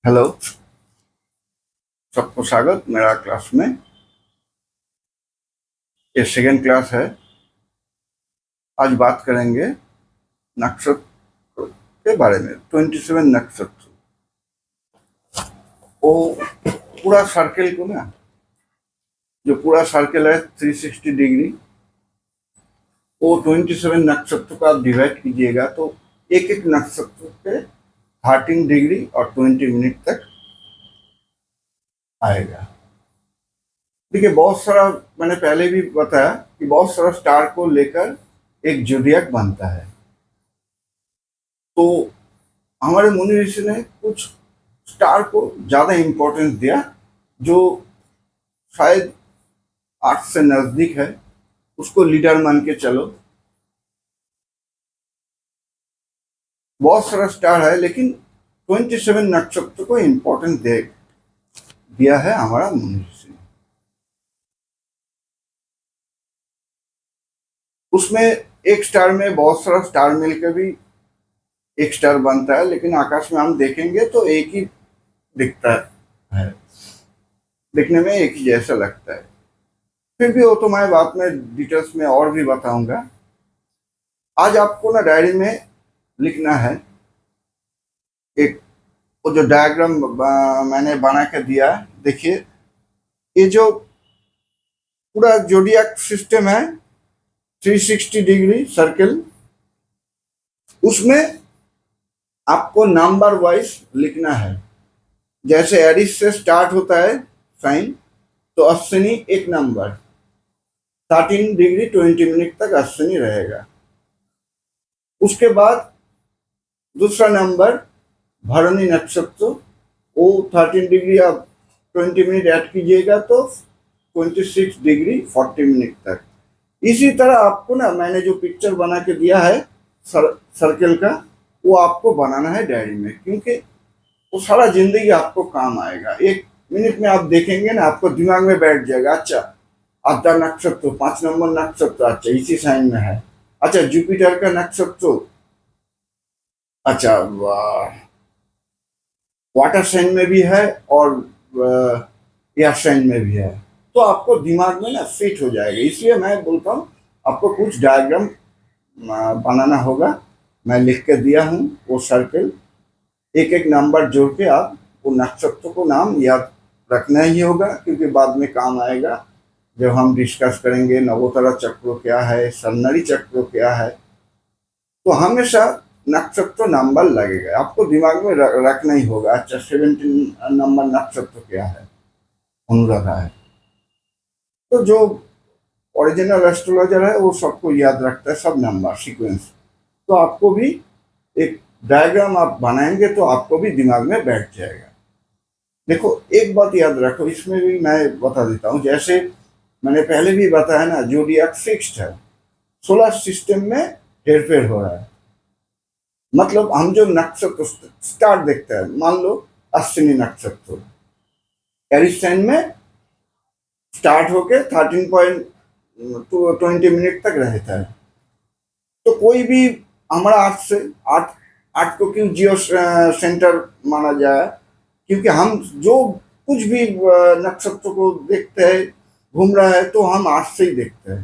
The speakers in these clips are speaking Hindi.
हेलो। सबको स्वागत मेरा क्लास में। ये सेकेंड क्लास है। आज बात करेंगे नक्षत्र के बारे में। 27 नक्षत्र, वो पूरा सर्कल को ना, जो पूरा सर्कल है 360 डिग्री, वो 27 नक्षत्र का आप डिवाइड कीजिएगा तो एक एक नक्षत्र पे 13 डिग्री और 20 मिनट तक आएगा। देखिए, बहुत सारा, मैंने पहले भी बताया कि बहुत सारा स्टार को लेकर एक ज़ोडिएक बनता है। तो हमारे मुनि ऋषि ने कुछ स्टार को ज़्यादा इम्पोर्टेंस दिया, जो शायद आर्थ से नज़दीक है, उसको लीडर मान के चलो। बहुत सारा स्टार है, लेकिन 27 नक्षत्र को इम्पोर्टेंस दिया है हमारा मुनि ऋषि ने। उसमें एक स्टार में बहुत सारा स्टार मिलकर भी एक स्टार बनता है, लेकिन आकाश में हम देखेंगे तो एक ही दिखता है, दिखने में एक ही जैसा लगता है। फिर भी वो तो मैं बाद में डिटेल्स में और भी बताऊंगा। आज आपको ना डायरी में लिखना है एक, वो जो डायग्राम मैंने बना के दिया है, देखिए, ये जो पूरा जोडिएक सिस्टम है 360 डिग्री सर्कल, उसमें आपको नंबर वाइज लिखना है। जैसे एरिस से स्टार्ट होता है साइन, तो अश्विनी एक नंबर, 13 डिग्री 20 मिनट तक अश्विनी रहेगा। उसके बाद दूसरा नंबर भरणी नक्षत्र, वो 13 डिग्री आप 20 मिनट ऐड कीजिएगा तो 26 डिग्री 40 मिनट तक। इसी तरह आपको ना, मैंने जो पिक्चर बना के दिया है सर्कल का, वो आपको बनाना है डायरी में, क्योंकि वो सारा जिंदगी आपको काम आएगा। एक मिनट में आप देखेंगे ना, आपको दिमाग में बैठ जाएगा। अच्छा, आद्रा नक्षत्र 5 नंबर नक्षत्र, अच्छा इसी साइन में है। अच्छा, जुपिटर का नक्षत्र, अच्छा वाटर साइन में भी है और एयर साइन में भी है। तो आपको दिमाग में ना फिट हो जाएगा। इसलिए मैं बोलता हूँ आपको कुछ डायग्राम बनाना होगा। मैं लिख के दिया हूँ वो सर्कल, एक एक नंबर जोड़ के आप वो नक्षत्र को नाम याद रखना ही होगा, क्योंकि बाद में काम आएगा जब हम डिस्कस करेंगे नवोत्तरा चक्र क्या है, सन्नरी चक्र क्या है। तो हमेशा नक्षत्र नंबर लगेगा, आपको दिमाग में रखना ही होगा। अच्छा, 17 नंबर नक्षत्र क्या है, अनुराधा है। तो जो ओरिजिनल एस्ट्रोलॉजर है वो सबको याद रखता है, सब नंबर सीक्वेंस। तो आपको भी एक डायग्राम आप बनाएंगे तो आपको भी दिमाग में बैठ जाएगा। देखो, एक बात याद रखो, इसमें भी मैं बता देता हूँ। जैसे मैंने पहले भी बताया ना, जोडिएक फिक्स्ड है, सोलर सिस्टम में हेरफेर हो रहा है। मतलब हम जो नक्षत्र स्टार देखते हैं, मान लो अश्विनी नक्षत्र, एरिस साइन में स्टार्ट होके 13.20 मिनट तक रहता है। तो कोई भी हमारा आर्ट से आर्ट आर्ट को क्यों जियो सेंटर माना जाए, क्योंकि हम जो कुछ भी नक्षत्र को देखते हैं घूम रहा है, तो हम आर्ट से ही देखते हैं।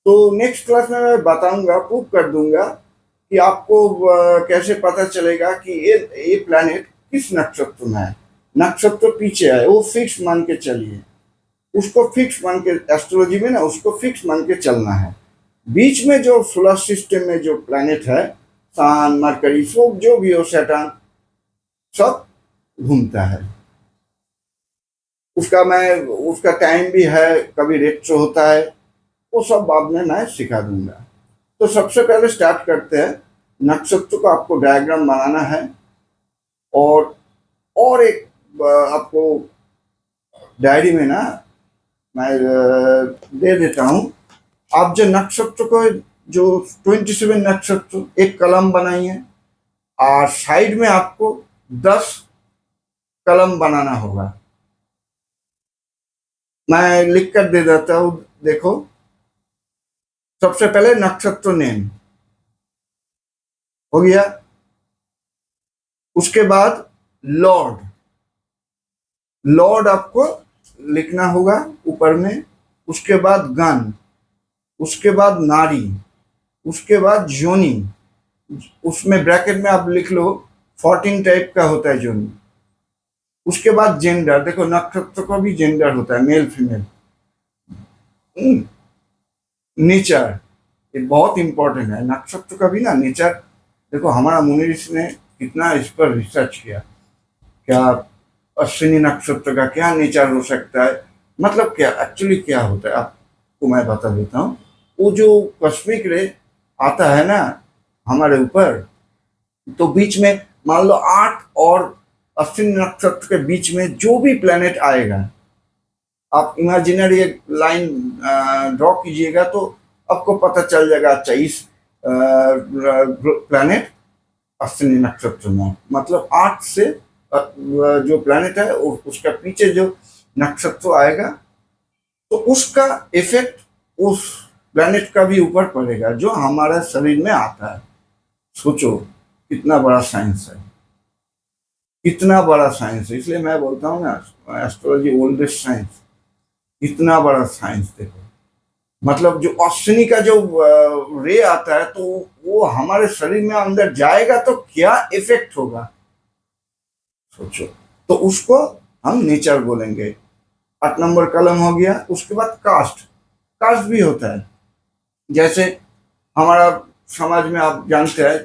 तो नेक्स्ट क्लास में मैं बताऊंगा, प्रूव कर दूंगा कि आपको कैसे पता चलेगा कि ये प्लैनेट किस नक्षत्र में है। नक्षत्र पीछे है, वो फिक्स मान के चलिए, उसको फिक्स मान के, एस्ट्रोलॉजी में ना उसको फिक्स मान के चलना है। बीच में जो सोलर सिस्टम में जो प्लैनेट है, सन, मरकरी, सब जो भी हो, सैटर्न, सब घूमता है। उसका टाइम भी है, कभी रेट्रो होता है, वो सब बाद में मैं सिखा दूंगा। तो सबसे पहले स्टार्ट करते हैं। नक्षत्र को आपको डायग्राम बनाना है, और एक आपको डायरी में ना मैं दे देता हूँ। आप जो नक्षत्र को, जो 27 नक्षत्र, एक कलम बनाइए, और साइड में आपको 10 कलम बनाना होगा। मैं लिख कर दे देता हूँ, देखो। सबसे पहले नक्षत्र नेम हो गया, उसके बाद लॉर्ड, लॉर्ड आपको लिखना होगा ऊपर में, उसके बाद गन, उसके बाद नारी, उसके बाद जोनी, उसमें ब्रैकेट में आप लिख लो 14 टाइप का होता है जोनी। उसके बाद जेंडर, देखो नक्षत्र का भी जेंडर होता है, मेल फीमेल। नेचर, ये बहुत इंपॉर्टेंट है, नक्षत्र का भी ना नेचर। देखो हमारा मुनि ऋषि ने कितना इस पर रिसर्च किया, क्या अश्विनी नक्षत्र का क्या नेचर हो सकता है, मतलब क्या एक्चुअली क्या होता है आपको मैं बता देता हूँ। वो जो कॉस्मिक रे आता है ना हमारे ऊपर, तो बीच में मान लो 8 और अश्विनी नक्षत्र के बीच में जो भी प्लेनेट आएगा, आप इमेजिनरी एक लाइन ड्रॉ कीजिएगा तो आपको पता चल जाएगा। अच्छा इस प्लेनेट अश्विनी नक्षत्र में, मतलब 8 से जो प्लेनेट है उसका पीछे जो नक्षत्र आएगा तो उसका इफेक्ट उस प्लेनेट का भी ऊपर पड़ेगा जो हमारे शरीर में आता है। सोचो कितना बड़ा साइंस है, कितना बड़ा साइंस है। इसलिए मैं बोलता हूँ ना एस्ट्रोलॉजी ओल्डेस्ट साइंस, इतना बड़ा साइंस। देखो मतलब जो अश्विनी का जो रे आता है तो वो हमारे शरीर में अंदर जाएगा तो क्या इफेक्ट होगा सोचो। तो उसको हम नेचर बोलेंगे। 8 नंबर कलम हो गया। उसके बाद कास्ट, कास्ट भी होता है। जैसे हमारा समाज में आप जानते हैं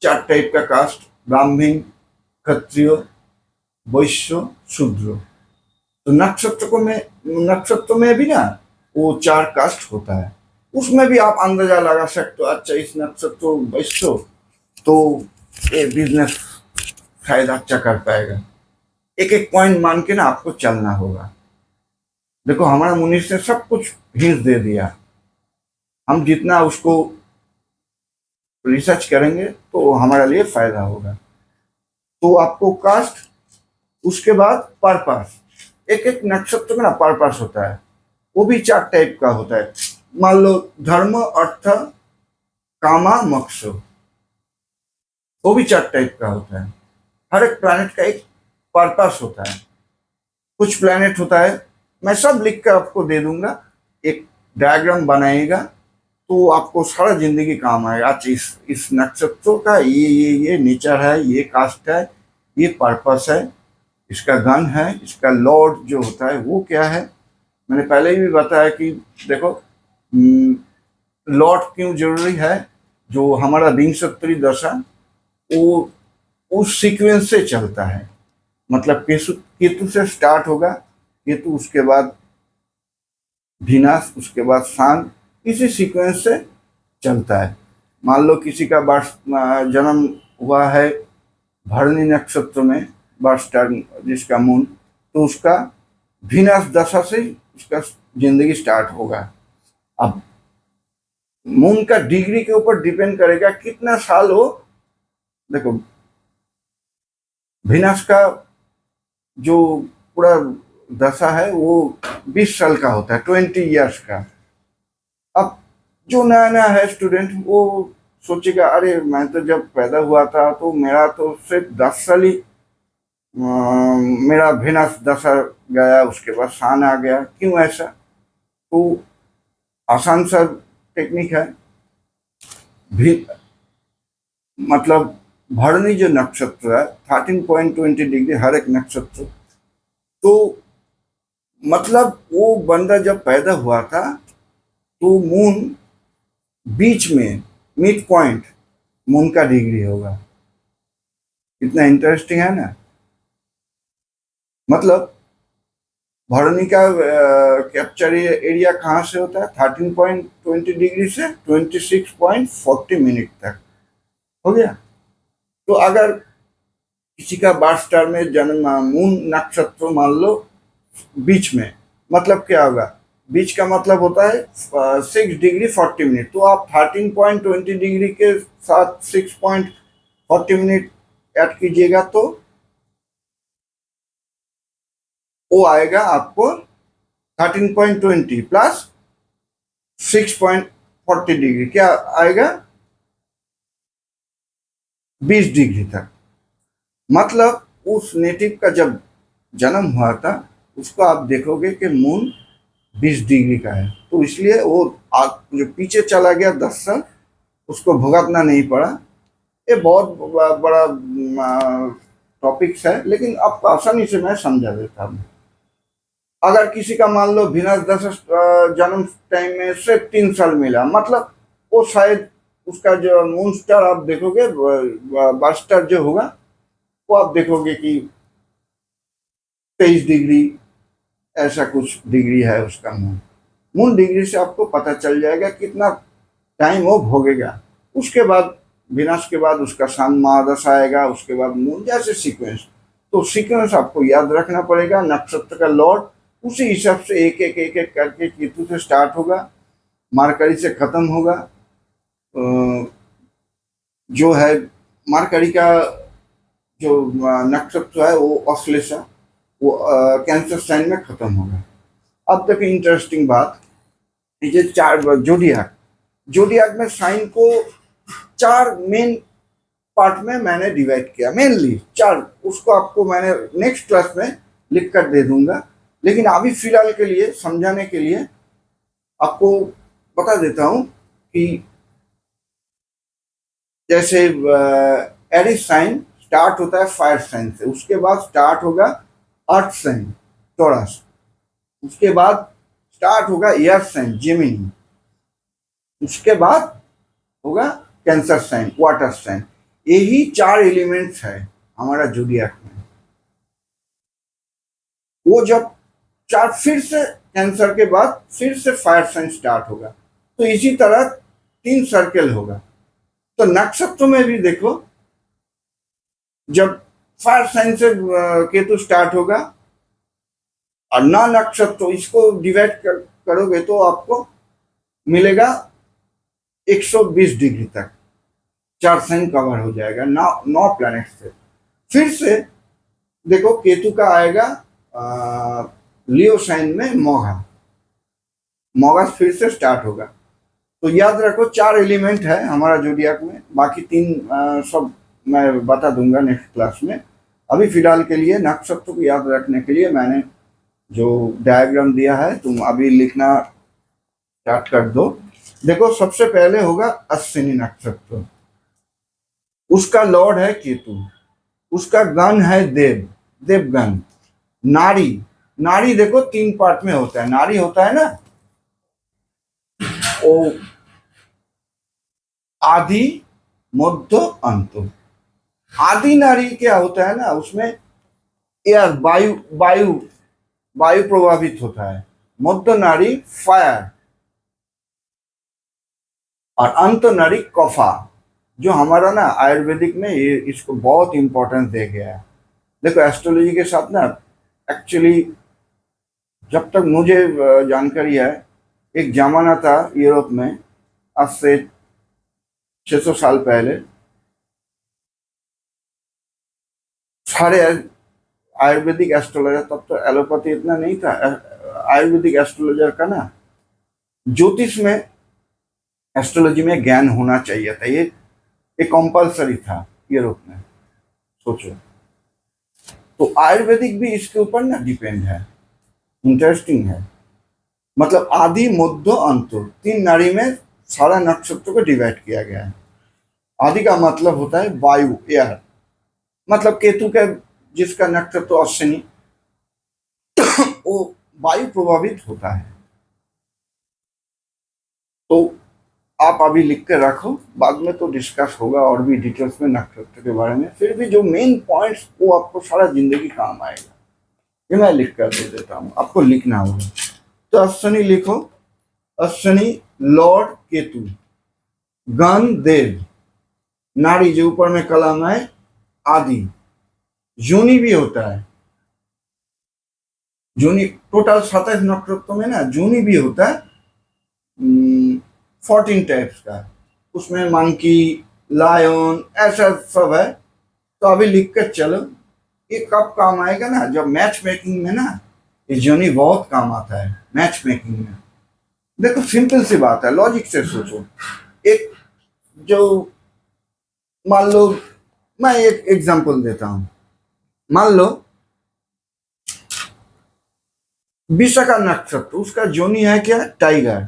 4 टाइप का कास्ट, ब्राह्मण, क्षत्रिय, वैश्य, शूद्र। तो नक्षत्र में भी ना वो 4 कास्ट होता है। उसमें भी आप अंदाजा लगा सकते हो, अच्छा इस नक्षत्र वैश्य तो ये बिजनेस शायद अच्छा कर पाएगा। एक एक पॉइंट मान के ना आपको चलना होगा। देखो हमारा मुनि ने सब कुछ हिंट दे दिया, हम जितना उसको रिसर्च करेंगे तो हमारे लिए फायदा होगा। तो आपको कास्ट, उसके बाद पर्पस, एक एक नक्षत्र में ना पर्पस होता है, वो भी 4 टाइप का होता है। मान लो धर्म, अर्थ, कामा, मोक्ष, वो भी 4 टाइप का होता है। हर एक प्लैनेट का एक पर्पस होता है। कुछ प्लैनेट होता है, मैं सब लिख कर आपको दे दूंगा, एक डायग्राम बनाएगा तो आपको सारा जिंदगी काम आएगा। अच्छा इस नक्षत्र का ये नेचर है, ये कास्ट है, ये पर्पस है, इसका गन है, इसका लॉर्ड जो होता है वो क्या है। मैंने पहले ही भी बताया कि देखो लॉर्ड क्यों जरूरी है। जो हमारा विंशोत्तरी दशा वो उस सीक्वेंस से चलता है, मतलब केतु से स्टार्ट होगा, केतु उसके बाद विनाश, उसके बाद शांत, इसी सीक्वेंस से चलता है। मान लो किसी का जन्म हुआ है भरणी नक्षत्र में, बर्थ स्टार जिसका मून, तो उसका विनाश दशा से उसका जिंदगी स्टार्ट होगा। अब मून का डिग्री के ऊपर डिपेंड करेगा कितना साल हो। देखो विनाश का जो पूरा दशा है वो 20 साल का होता है, 20 ईयर्स का। अब जो नया नया है स्टूडेंट वो सोचेगा अरे मैं तो जब पैदा हुआ था तो मेरा तो सिर्फ 10 साल ही मेरा विनाश दशा गया, उसके बाद सान आ गया, क्यों ऐसा। तो आसान सा टेक्निक है भी, मतलब भरणी जो नक्षत्र है 13.20 डिग्री हर एक नक्षत्र। तो मतलब वो बंदा जब पैदा हुआ था तो मून बीच में, मिड पॉइंट मून का डिग्री होगा। कितना इंटरेस्टिंग है ना। मतलब भरणी का कैप्चर एरिया कहाँ से होता है, 13.20 डिग्री से 26.40 मिनट तक हो गया। तो अगर किसी का बर्थ स्टार में जन्म मून नक्षत्र मान लो बीच में, मतलब क्या होगा, बीच का मतलब होता है 6 डिग्री 40 मिनट। तो आप 13.20 डिग्री के साथ 6.40 मिनट ऐड कीजिएगा तो वो आएगा आपको 13.20 प्लस 6.40 डिग्री, क्या आएगा 20 डिग्री तक। मतलब उस नेटिव का जब जन्म हुआ था उसको आप देखोगे कि मून 20 डिग्री का है, तो इसलिए वो जो पीछे चला गया 10 साल, उसको भुगतना नहीं पड़ा। ये बहुत बड़ा टॉपिक्स है, लेकिन आपको आसानी से मैं समझा देता हूँ। अगर किसी का मान लो वीनस जन्म टाइम में सिर्फ 3 साल मिला, मतलब वो शायद उसका जो मून स्टार आप देखोगे, बर्थ स्टार जो होगा, वो आप देखोगे कि 23 डिग्री ऐसा कुछ डिग्री है उसका मून। मून डिग्री से आपको पता चल जाएगा कितना टाइम वो भोगेगा। उसके बाद विनाश के बाद उसका सन महादश आएगा, उसके बाद मून, जैसे सीक्वेंस। तो सीक्वेंस आपको याद रखना पड़ेगा, नक्षत्र का लॉर्ड उसी हिसाब से एक एक एक एक करके केतु से स्टार्ट होगा, मरकरी से खत्म होगा। जो है मरकरी का जो नक्षत्र है वो ऑश्लेषा, वो कैंसर साइन में खत्म होगा। अब तक इंटरेस्टिंग बात, ये 4 जोडियाक, जोडियाक में साइन को 4 मेन पार्ट में मैंने डिवाइड किया, मेनली 4। उसको आपको मैंने नेक्स्ट क्लास में लिख कर दे दूंगा, लेकिन अभी फिलहाल के लिए समझाने के लिए आपको बता देता हूं कि जैसे एरिस साइन स्टार्ट होता है फायर साइन से, उसके बाद स्टार्ट होगा अर्थ साइन टॉरस, उसके बाद स्टार्ट होगा एयर साइन जेमिनी, उसके बाद होगा कैंसर साइन वाटर साइन। यही 4 एलिमेंट्स है हमारा जोडियाक में। वो जब 4 फिर से कैंसर के बाद फिर से फायर साइन स्टार्ट होगा, तो इसी तरह 3 सर्कल होगा। तो नक्षत्र में भी देखो, जब फायर साइन से केतु स्टार्ट होगा और ना नक्षत्र, इसको डिवाइड करोगे तो आपको मिलेगा 120 डिग्री तक 4 साइन कवर हो जाएगा, 9 प्लैनेट से। फिर से देखो केतु का आएगा लियो साइन में मोगा, मोगा फिर से स्टार्ट होगा। तो याद रखो 4 एलिमेंट है हमारा जोडियाक में, बाकी 3 सब मैं बता दूंगा नेक्स्ट क्लास में। अभी फिलहाल के लिए नक्षत्र को याद रखने के लिए मैंने जो डायग्राम दिया है तुम अभी लिखना स्टार्ट कर दो। देखो सबसे पहले होगा अश्विनी नक्षत्र, उसका लॉर्ड है केतु, उसका गण है देव, देवगण। नारी, नारी देखो 3 पार्ट में होता है, नारी होता है ना वो आदि मध्य अंत। आदि नारी क्या होता है ना, उसमें एयर वायु वायु वायु प्रभावित होता है, मध्य नारी फायर, और अंत नारी कफा, जो हमारा ना आयुर्वेदिक में ये इसको बहुत इंपॉर्टेंस दे गया है। देखो एस्ट्रोलॉजी के साथ ना एक्चुअली जब तक मुझे जानकारी है, एक जमाना था यूरोप में आज से 600 साल पहले, सारे आयुर्वेदिक एस्ट्रोलॉजर, तब तो एलोपैथी इतना नहीं था, आयुर्वेदिक एस्ट्रोलॉजर का ना ज्योतिष में एस्ट्रोलॉजी में ज्ञान होना चाहिए था, ये कंपलसरी था यूरोप में, सोचो। तो आयुर्वेदिक भी इसके ऊपर ना डिपेंड है। इंटरेस्टिंग है, मतलब आदि मध्य अंत 3 नाड़ी में सारा नक्षत्र को डिवाइड किया गया है। आदि का मतलब होता है वायु, एयर, मतलब केतु का जिसका नक्षत्र अश्विनी वो वायु प्रभावित होता है। तो आप अभी लिख के रखो, बाद में तो डिस्कस होगा और भी डिटेल्स में नक्षत्र के बारे में। फिर भी जो मेन पॉइंट्स वो आपको सारा जिंदगी काम आएगा, ये मैं लिख कर दे देता हूँ, आपको लिखना होगा। तो अश्विनी लिखो, अश्विनी लॉर्ड केतु, गण देव, नाड़ी जो ऊपर में कलम है आदि, जूनी भी होता है, जूनी टोटल 27 नक्षत्रों में ना जूनी भी होता है 14 टाइप्स का, उसमें मंकी, लायन ऐसा सब है। तो अभी लिख कर चलो, ये कब काम आएगा ना, जब मैच मेकिंग में ना ये जूनी बहुत काम आता है मैच मेकिंग में। देखो सिंपल सी बात है, लॉजिक से सोचो। एक जो मान लो मैं एक एग्जांपल देता हूँ, मान लो विशाखा नक्षत्र, उसका जोनी है क्या, टाइगर।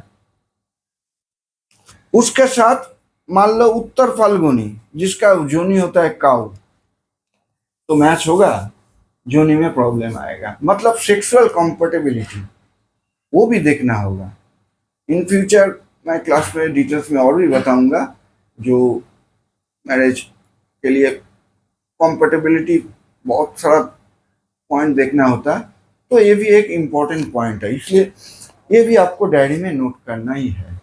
उसके साथ मान लो उत्तर फाल्गुनी, जिसका जोनी होता है काऊ, तो मैच होगा, जोनी में प्रॉब्लम आएगा। मतलब सेक्सुअल कंफर्टेबिलिटी वो भी देखना होगा। इन फ्यूचर मैं क्लास में डिटेल्स में और भी बताऊंगा, जो मैरिज के लिए कंफर्टेबिलिटी बहुत सारा पॉइंट देखना होता है। तो ये भी एक इम्पोर्टेंट पॉइंट है, इसलिए ये भी आपको डायरी में नोट करना ही है।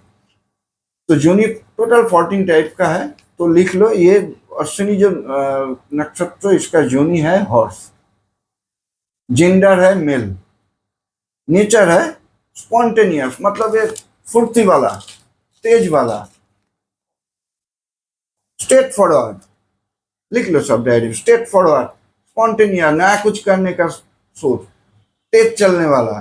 तो जूनी टोटल 14 टाइप का है, तो लिख लो। ये अश्विनी जो नक्षत्र, इसका जूनी है हॉर्स, जेंडर है मेल, नेचर है स्पॉन्टेनियस, मतलब ये फुर्ती वाला, तेज वाला, स्ट्रेट फॉरवर्ड। लिख लो सब डायरी, स्ट्रेट फॉरवर्ड, स्पॉन्टेनियस, नया कुछ करने का सोच, तेज चलने वाला।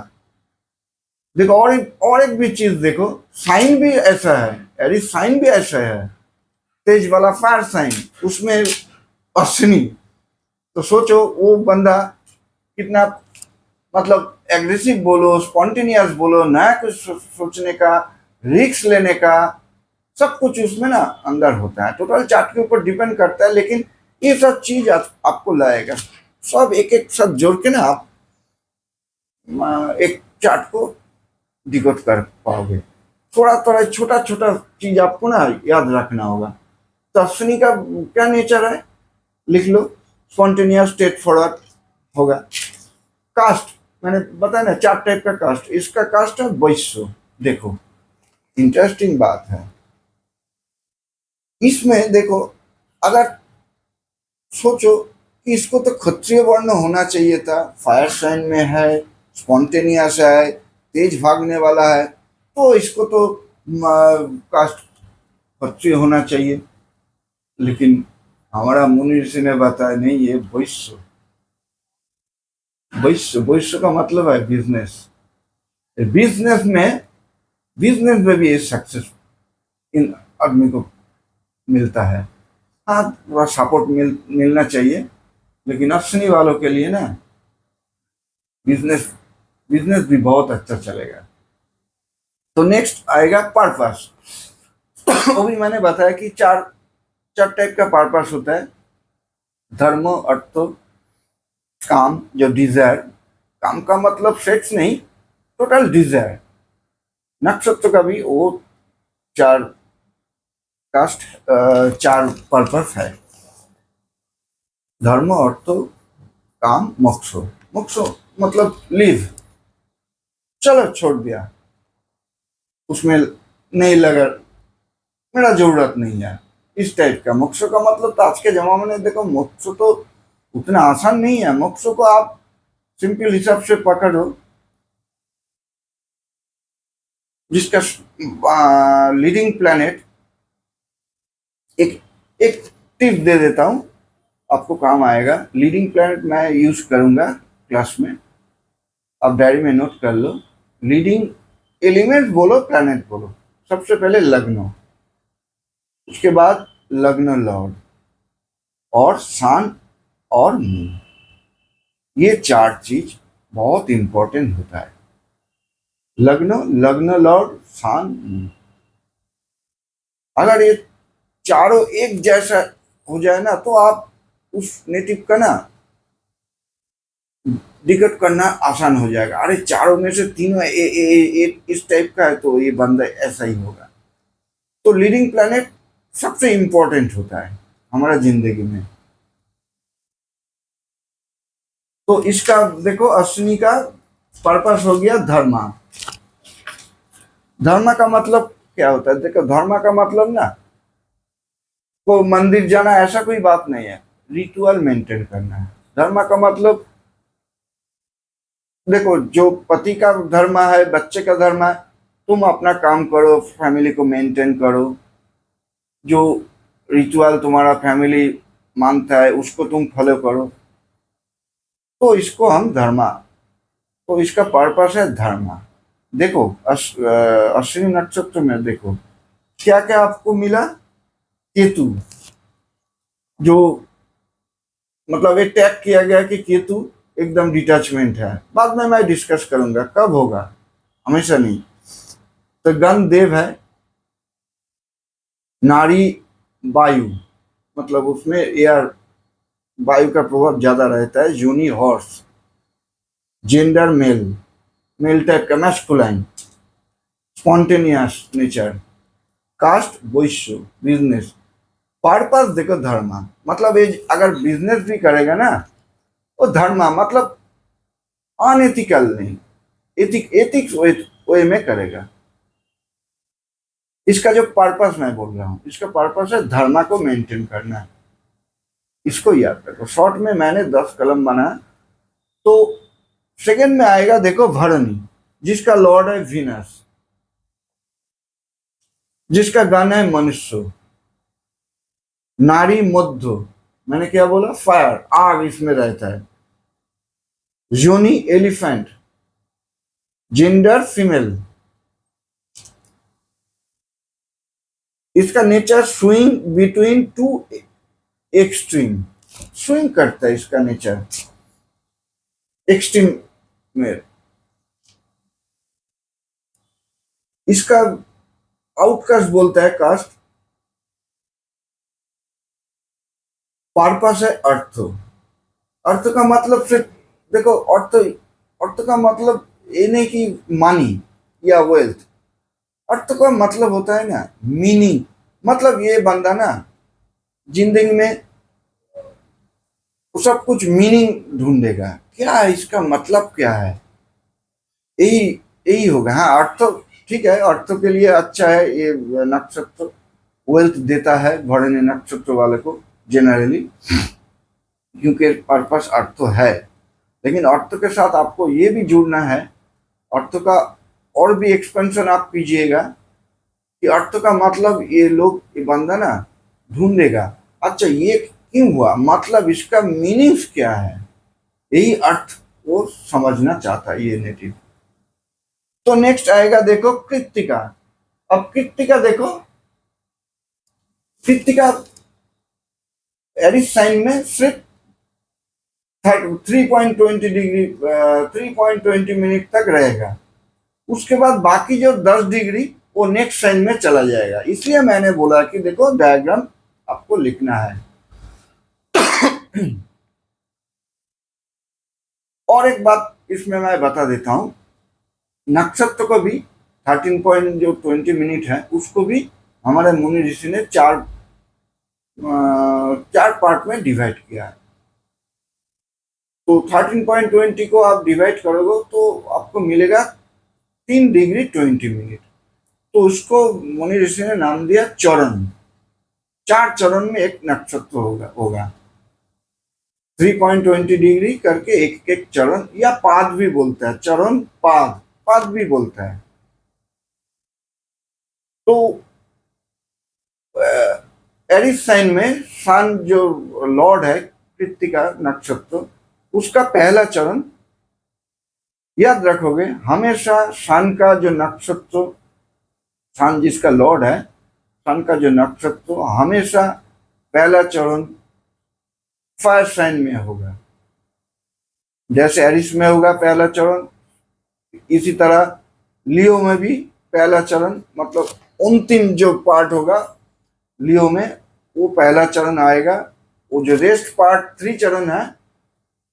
देखो और एक भी चीज देखो, साइन भी ऐसा है, एरी साइन भी ऐसा है, तेज वाला फायर साइन, उसमें अश्विनी। तो सोचो वो बंदा कितना, मतलब एग्रेसिव बोलो, स्पॉन्टेनियस बोलो, नया कुछ सोचने का, रिस्क लेने का, सब कुछ उसमें ना अंदर होता है। टोटल चार्ट के ऊपर डिपेंड करता है, लेकिन ये सब चीज आपको लाएगा। सब एक एक साथ जोड़ के ना आप एक चार्ट को डिकोड कर पाओगे। थोड़ा थोड़ा छोटा छोटा चीज आपको ना याद रखना होगा। तो अश्विनी का क्या नेचर है, लिख लो, स्पॉन्टेनियस, स्ट्रेट फॉरवर्ड होगा। कास्ट मैंने बताया ना, 4 टाइप का कास्ट, इसका कास्ट है वैश्य। देखो इंटरेस्टिंग बात है इसमें, देखो अगर सोचो कि इसको तो क्षत्रिय वर्ण होना चाहिए था, फायर साइन में है, स्पॉन्टेनियस है, तेज भागने वाला है, तो इसको तो कास्ट क्षत्रिय होना चाहिए। लेकिन हमारा मुनि ऋषि ने बताया नहीं, ये वैश्य। वैश्य, वैश्य का मतलब है बिजनेस। बिजनेस में भी ये सक्सेस इन आदमी को मिलता है। हाँ थोड़ा सपोर्ट मिलना चाहिए, लेकिन अश्विनी वालों के लिए ना बिजनेस बिजनेस भी बहुत अच्छा चलेगा। तो नेक्स्ट आएगा पर्पस। वो भी मैंने बताया कि चार चार टाइप का पर्पस होता है, धर्म, अर्थ, काम, जो डिजायर। काम का मतलब सेक्स नहीं, टोटल डिजायर। नक्षत्र का भी वो चार कास्ट, चार पर्पस है, धर्म, अर्थ, काम, मोक्ष। मोक्ष मतलब लिव, चलो छोड़ दिया, उसमें नहीं लगा, मेरा जरूरत नहीं है, इस टाइप का। मोक्ष का मतलब तो आज के जमाने में देखो, मोक्ष तो उतना आसान नहीं है। मोक्ष को आप सिंपल हिसाब से पकड़ो, जिसका लीडिंग प्लैनेट, एक एक टिप दे देता हूं, आपको काम आएगा। लीडिंग प्लैनेट मैं यूज करूंगा क्लास में, आप डायरी में नोट कर लो। लीडिंग एलिमेंट बोलो, प्लैनेट बोलो। सबसे पहले लग्न, उसके बाद लग्न लॉर्ड, और सन और मून। ये चार चीज बहुत इंपॉर्टेंट होता है। लग्न, लग्न लॉर्ड, सन, मून। अगर ये चारों एक जैसा हो जाए ना, तो आप उस नेटिव का ना डिकट करना आसान हो जाएगा। अरे चारों में से तीनों इस टाइप का है, तो ये बंदा ऐसा ही होगा। तो लीडिंग प्लैनेट सबसे इंपॉर्टेंट होता है हमारा जिंदगी में। तो इसका देखो, अश्विनी का पर्पस हो गया धर्मा। धर्म का मतलब क्या होता है, देखो धर्म का मतलब ना को मंदिर जाना ऐसा कोई बात नहीं है, रिचुअल मेंटेन करना है। धर्म का मतलब देखो, जो पति का धर्म है, बच्चे का धर्म है, तुम अपना काम करो, फैमिली को मेंटेन करो, जो रिचुअल तुम्हारा फैमिली मानता है उसको तुम फॉलो करो, तो इसको हम धर्मा। तो इसका पर्पस है धर्मा। देखो अश्विनी नक्षत्र में देखो क्या क्या आपको मिला। केतु, जो मतलब ये टैग किया गया कि केतु एकदम डिटैचमेंट है। बाद में मैं डिस्कस करूंगा कब होगा, हमेशा नहीं। तो गण देव है, नारी वायु, मतलब उसमें एयर, वायु का प्रभाव ज्यादा रहता है। जूनी horse, gender male, male type का मैस्कुलाइन, स्पॉन्टेनियस नेचर। कास्ट वैश्य, बिजनेस। पर्पस देखो धर्मा, मतलब ये अगर बिजनेस भी करेगा ना वो धर्मा मतलब अनएथिकल नहीं, एथिक्स वे में करेगा। इसका जो पर्पस मैं बोल रहा हूँ, इसका पर्पस है धर्मा को मेंटेन करना है। इसको याद रखो। शॉर्ट में मैंने 10 कलम बनाया। तो सेकंड में आएगा देखो भरणी, जिसका लॉर्ड है विनस, जिसका गण है मनुष्य। नारी मध्य, मैंने क्या बोला, फायर, आग इसमें रहता है। योनि एलिफेंट, जेंडर फीमेल। इसका nature swing between two extreme, swing करता है इसका नेचर एक्सट्रीम में। इसका आउटकास्ट बोलता है कास्ट। पर्पस है अर्थ। अर्थ का मतलब फिर देखो, अर्थ, अर्थ का मतलब ये नहीं कि मनी या वेल्थ। अर्थ का मतलब होता है ना मीनिंग। मतलब ये बंदा ना जिंदगी में सब कुछ मीनिंग ढूंढेगा, क्या है इसका मतलब क्या है, यही यही होगा। हाँ अर्थ ठीक है, अर्थ के लिए अच्छा है ये नक्षत्र, वेल्थ देता है भरणी नक्षत्र वाले को जनरली, क्योंकि पर्पस अर्थ है। लेकिन अर्थ के साथ आपको ये भी जुड़ना है, अर्थ का और भी एक्सपेंशन आप कीजिएगा कि अर्थ का मतलब ये लोग, ये बंदा ना ढूंढेगा, अच्छा ये क्यों हुआ, मतलब इसका मीनिंग्स क्या है, यही अर्थ वो समझना चाहता है ये नेटिव। तो नेक्स्ट आएगा देखो कृत्तिका। अब कृत्तिका देखो, कृत्तिका एरिस साइन में सिर्फ 3.20 डिग्री 3.20 मिनट तक रहेगा। उसके बाद बाकी जो 10 डिग्री वो नेक्स्ट साइन में चला जाएगा। इसलिए मैंने बोला कि देखो डायग्राम आपको लिखना है। और एक बात इसमें मैं बता देता हूं, नक्षत्र को भी 13.20 मिनट है उसको भी हमारे मुनि ऋषि ने चार पार्ट में डिवाइड किया है। तो 13.20 को आप डिवाइड करोगे तो आपको मिलेगा 3 डिग्री 20 मिनट। तो उसको मुनि ऋषि ने नाम दिया चरण। 4 चरण में एक नक्षत्र होगा 3.20 डिग्री करके एक एक चरण, या पाद भी बोलता है, चरण पाद, पाद भी बोलता है। तो एरिस साइन में सन जो लॉर्ड है कृत्तिका नक्षत्र, उसका पहला चरण याद रखोगे हमेशा। सन का जो नक्षत्र, सन जिसका लॉर्ड है, सन का जो नक्षत्र हमेशा पहला चरण फायर साइन में होगा। जैसे एरिस में होगा पहला चरण, इसी तरह लियो में भी पहला चरण, मतलब अंतिम जो पार्ट होगा लियो में वो पहला चरण आएगा। वो जो रेस्ट पार्ट 3 चरण है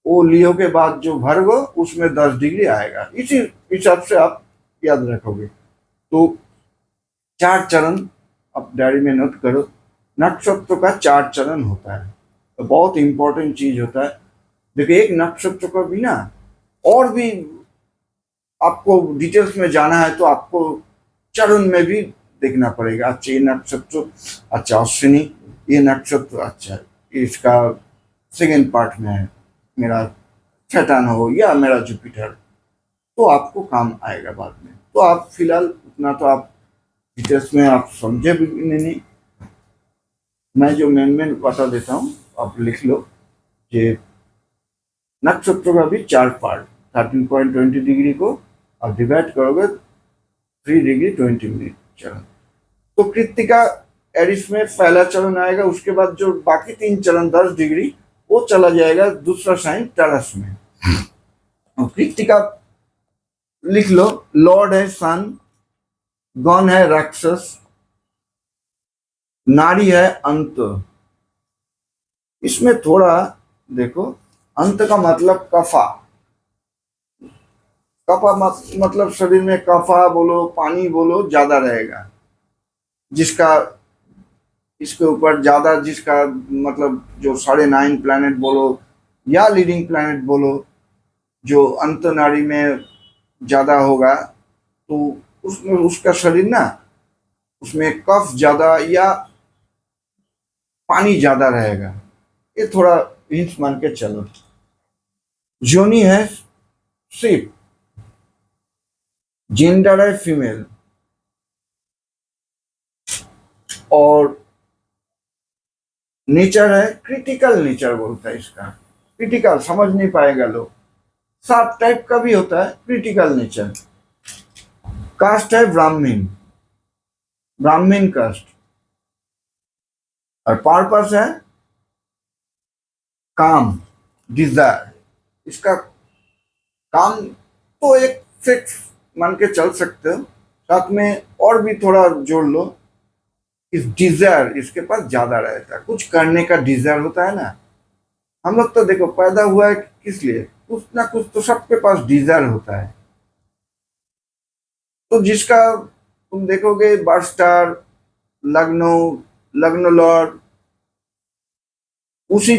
वो लियो के बाद जो भर्गो उसमें 10 डिग्री आएगा। इसी हिसाब से आप याद रखोगे। तो 4 चरण आप डायरी में नोट करो। नक्षत्र का 4 चरण होता है, तो बहुत इंपॉर्टेंट चीज होता है। देखिए एक नक्षत्र को भी ना और भी आपको डिटेल्स में जाना है तो आपको चरण में भी देखना पड़ेगा। अच्छा ये नक्षत्र, अच्छा अश्विनी, ये नक्षत्र, अच्छा इसका सेकेंड पार्ट में है मेरा सैटर्न हो या मेरा जुपिटर, तो आपको काम आएगा बाद में। तो आप फिलहाल उतना तो आप डिटेल्स में आप समझे भी नहीं, मैं जो मेन बता देता हूँ आप लिख लो कि नक्षत्र का भी 4 पार्ट, 13.20 डिग्री को आप डिवाइड करोगे 3 डिग्री 20 मिनट चरण। तो कृत्तिका एरिस में पहला चरण आएगा, उसके बाद जो बाकी 3 चरण 10 डिग्री वो चला जाएगा दूसरा साइन टरस में। और कृतिका लिख लो, लॉर्ड है सन, गॉन है राक्षस, नारी है अंत। इसमें थोड़ा देखो, अंत का मतलब कफा, कफा मतलब शरीर में कफा बोलो, पानी बोलो, ज्यादा रहेगा, जिसका इसके ऊपर ज्यादा, जिसका मतलब जो 9.5 प्लैनेट बोलो या लीडिंग प्लैनेट बोलो, जो अंत नाड़ी में ज्यादा होगा, तो उसमें उसका शरीर ना, उसमें कफ ज्यादा या पानी ज्यादा रहेगा। ये थोड़ा हिंस मान के चलो। जोनी है शिप, जेंडर है फीमेल, और नेचर है क्रिटिकल नेचर बोलता है इसका। क्रिटिकल समझ नहीं पाएगा लोग, 7 टाइप का भी होता है क्रिटिकल नेचर। कास्ट है ब्राह्मण, ब्राह्मण कास्ट, और पर्पस है काम, डिजायर। इसका काम तो एक फिक्स मान के चल सकते हो, साथ में और भी थोड़ा जोड़ लो, इस डिजायर इसके पास ज्यादा रहता है, कुछ करने का डिजायर होता है ना। हम लोग तो देखो पैदा हुआ है किस लिए, कुछ ना कुछ तो सबके पास डिजायर होता है। तो जिसका तुम देखोगे बर्थ स्टार, लग्नो, लग्न लॉर्ड, उसी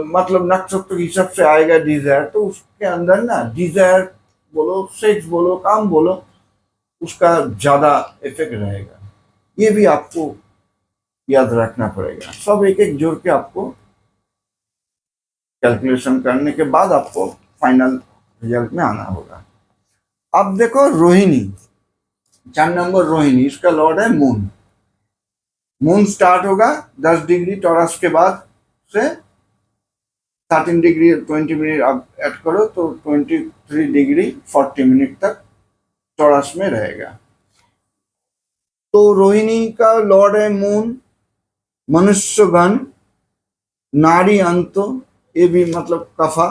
मतलब नक्षत्र के हिसाब से आएगा डिजायर। तो उसके अंदर ना डिजायर बोलो, सेक्स बोलो, काम बोलो, उसका ज्यादा इफेक्ट रहेगा। ये भी आपको याद रखना पड़ेगा। सब एक एक जोड़ के आपको कैलकुलेशन करने के बाद आपको फाइनल रिजल्ट में आना होगा। अब देखो रोहिणी, 4 नंबर रोहिणी, इसका लॉर्ड है मून। मून स्टार्ट होगा 10 डिग्री टॉरस के बाद से 13 डिग्री 20 मिनट आप ऐड करो तो 23 डिग्री 40 मिनट तक टॉरस में रहेगा। तो रोहिणी का लॉर्ड है मून, मनुष्यगण, नारी अंत, ये भी मतलब कफा,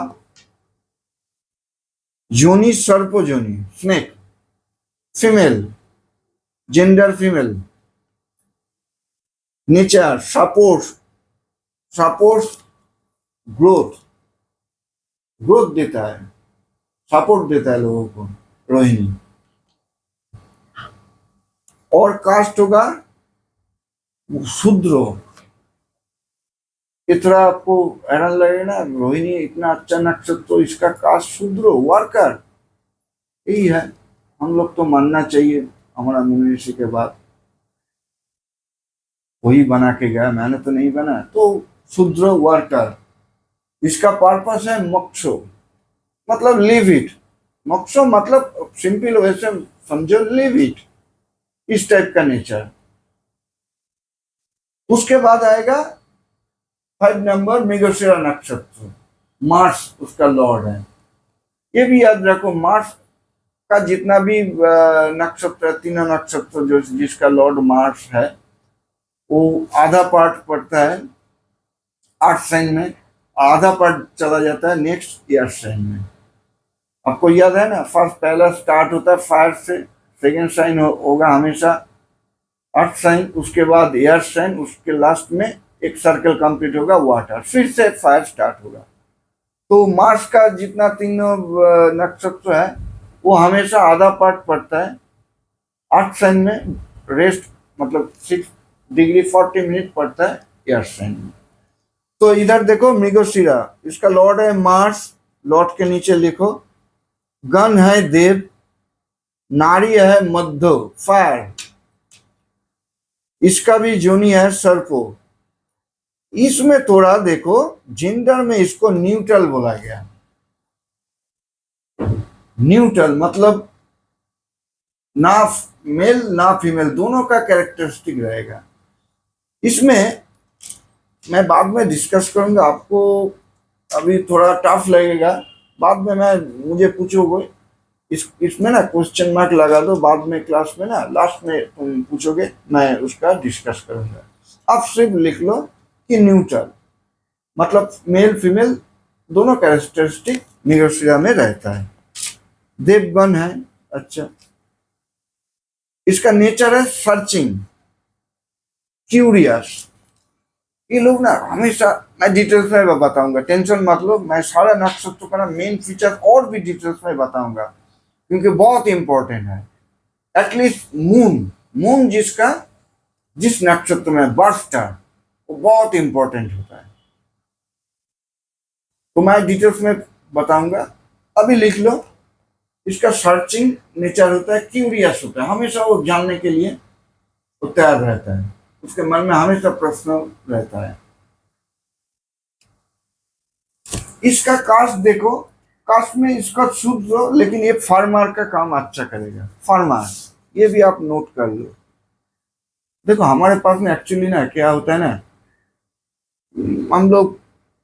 जोनी सर्प जोनी, snake, female, gender female, nature support, support growth, growth देता है, सपोर्ट देता है लोगों को रोहिणी। और कास्ट होगा शूद्र। इतना आपको हैरान लगेगा ना, रोहिणी इतना अच्छा नक्षत्र, तो इसका कास्ट शूद्र, वर्कर। यही है, हम लोग तो मानना चाहिए, हमारा मुनि ऋषि के बाद वही बना के गया, मैंने तो नहीं बना। तो शूद्र वर्कर, इसका पर्पस है मोक्षो, मतलब लिव इट। मोक्षो मतलब सिंपल वैसे समझो, लिव इट, इस टाइप का नेचर। उसके बाद आएगा 5 नंबर मृगशिरा नक्षत्र, मार्स उसका लॉर्ड है। ये भी याद रखो, मार्स का जितना भी नक्षत्र, तीनों नक्षत्र जो जिसका लॉर्ड मार्स है, वो आधा पार्ट पड़ता है 8 साइन में, आधा पार्ट चला जाता है नेक्स्ट एयर साइन में। आपको याद है ना, फर्स्ट पहला स्टार्ट होता है फायर से, सेकेंड साइन होगा हमेशा 8 साइन, उसके बाद एयर साइन, उसके लास्ट में एक सर्कल कंप्लीट होगा वाटर, फिर से फायर स्टार्ट होगा। तो मार्स का जितना तीनों नक्षत्र है वो हमेशा आधा पार्ट पड़ता है 8 साइन में, रेस्ट मतलब 6 डिग्री 40 मिनट पड़ता है एयर साइन में। तो इधर देखो मृगशिरा, इसका लॉर्ड है मार्स, लॉर्ड के नीचे लिखो, गण है देव, नारी है मध्य फायर, इसका भी जोनी है सर्पो। इसमें थोड़ा देखो, जेंडर में इसको न्यूट्रल बोला गया। न्यूट्रल मतलब ना मेल ना फीमेल, दोनों का कैरेक्टरिस्टिक रहेगा। इसमें मैं बाद में डिस्कस करूंगा, आपको अभी थोड़ा टफ लगेगा, बाद में मुझे पूछोगे, इसमें ना क्वेश्चन मार्क लगा दो, बाद में क्लास में ना लास्ट में तुम पूछोगे, मैं उसका डिस्कस करूंगा। आप सिर्फ लिख लो कि न्यूट्रल। मतलब मेल फीमेल दोनों कैरेक्टरिस्टिक मृगशिरा में रहता है। देवगन है। अच्छा, इसका नेचर है सर्चिंग, क्यूरियस। ये लोग ना हमेशा, मैं डिटेल्स में बताऊंगा, टेंशन मत लो, मैं सारा नक्षत्र का ना मेन फीचर और भी डिटेल्स में बताऊंगा, क्योंकि बहुत इंपॉर्टेंट है। एटलीस्ट मून, मून जिसका जिस नक्षत्र में बर्थ है वो बहुत इंपॉर्टेंट होता है, तो मैं डिटेल्स में बताऊंगा। अभी लिख लो, इसका सर्चिंग नेचर होता है, क्यूरियस होता है, हमेशा वो जानने के लिए वो तैयार रहता है, उसके मन में हमेशा प्रश्न रहता है। इसका कास्ट देखो, कास्ट में इसका शुद्ध हो, लेकिन ये फार्मर का काम अच्छा करेगा, फार्मर, ये भी आप नोट कर लो। देखो हमारे पास में एक्चुअली ना क्या होता है ना, हम लोग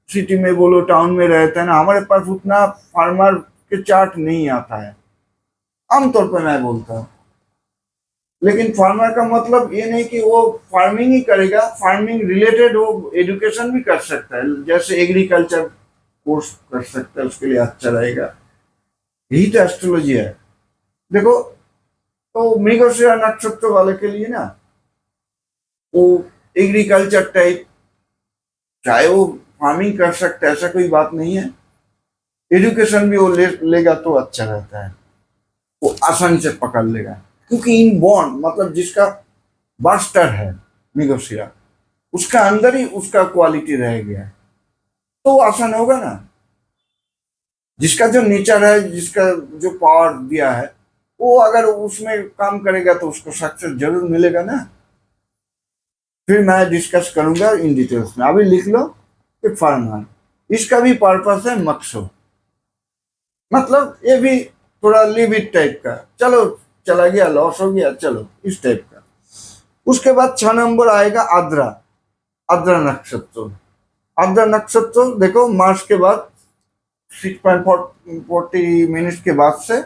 सिटी में बोलो टाउन में रहते हैं ना, हमारे पास उतना फार्मर के चार्ट नहीं आता है, आमतौर पर मैं बोलता हूँ। लेकिन फार्मर का मतलब ये नहीं कि वो फार्मिंग ही करेगा, फार्मिंग रिलेटेड वो एजुकेशन भी कर सकता है, जैसे एग्रीकल्चर कोर्स कर सकता है, उसके लिए अच्छा रहेगा। यही तो एस्ट्रोलॉजी है। देखो, तो मृगशिरा नक्षत्र वाले के लिए ना वो एग्रीकल्चर टाइप, चाहे वो फार्मिंग कर सकता है, ऐसा कोई बात नहीं है, एजुकेशन भी वो लेगा तो अच्छा रहता है, वो आसानी से पकड़ लेगा। क्योंकि इन बॉन्ड मतलब जिसका बास्टर है मृगशिरा, उसका अंदर ही उसका क्वालिटी रह गया है, तो आसान होगा ना। जिसका जो नेचर है, जिसका जो पावर दिया है, वो अगर उसमें काम करेगा तो उसको सक्सेस जरूर मिलेगा ना। फिर मैं डिस्कस करूंगा इन डिटेल्स में, अभी लिख लो कि फार्मर, इसका भी पर्पस है मत्स्य, मतलब ये भी थोड़ा लिमिट टाइप का, चलो चला गया, लॉस हो गया, चलो इस टाइप का। उसके बाद 6 नंबर आएगा आद्रा, आद्रा नक्षत्र। आद्रा नक्षत्र देखो मार्च के बाद 6.40 के बाद से